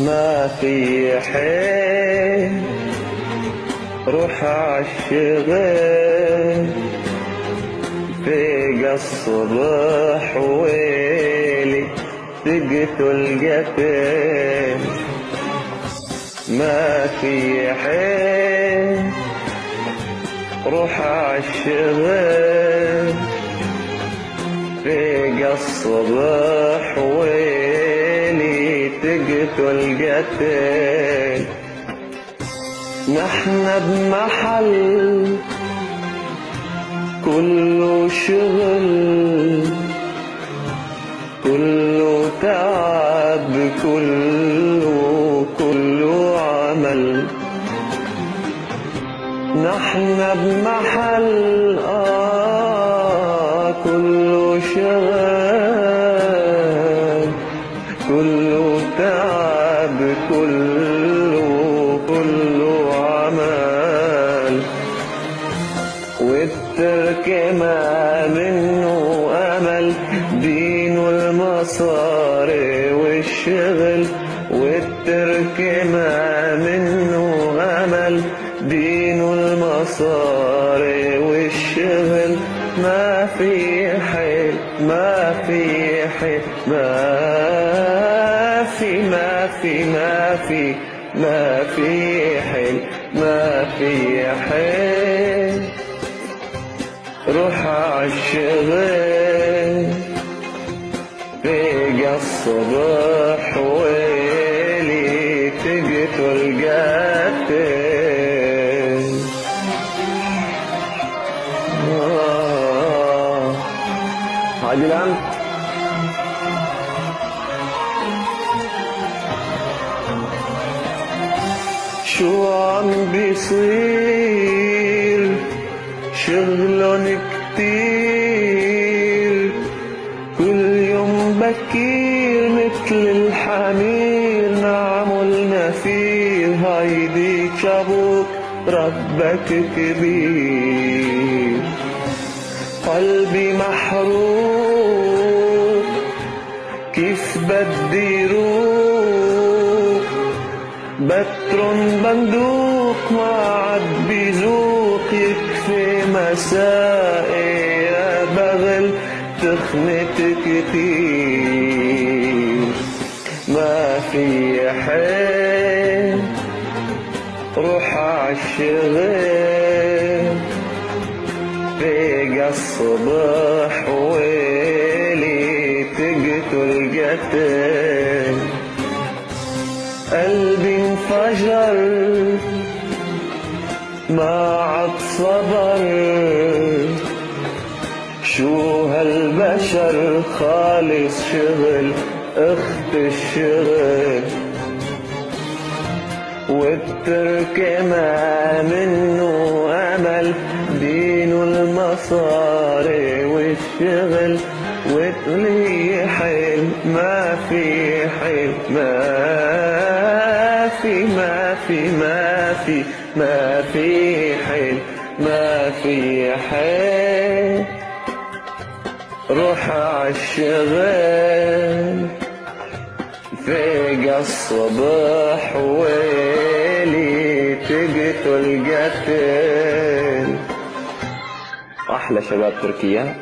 ما في حيل روح عالشغل فيق الصبح ويلي تقتل قتل. ما في حيل روح عالشغل فيق الصبح ويلي تقتل قتل. نحن بمحل كله شغل كله تعب كله عمل. نحن بمحل كله شغل كله تعب كله عمل. والترك ما منه امل دينه المصاري والشغل. والترك ما منه امل دينه المصاري والشغل. ما في حيل ما في حيل ما في حيل ما في حيل روح عالشغل فيق الصبح ويلي تقتل قتل. عادل عم شو عم بيصير شغلن كتير كل يوم بكير مثل الحمير نعمل نفير. هيدي شابوك ربك كبير. قلبي محروق كيف بدي روح بترن بندوق ما عاد بيزوق. يكفي مسائي يا بغل تخنت كتير. ما في حيل روح عالشغل فيق الصبح ويلي تقتل قتل. قلبي انفجر ما عاد صبر شو هالبشر خالص شغل اخت الشغل. والترك ما منه امل دينه المصاري والشغل. وتقولي حيل ما في حيل ما في حيل ما في حيل روح عالشغل فيق الصبح ويلي تقتل قتل. احلى شباب تركيا.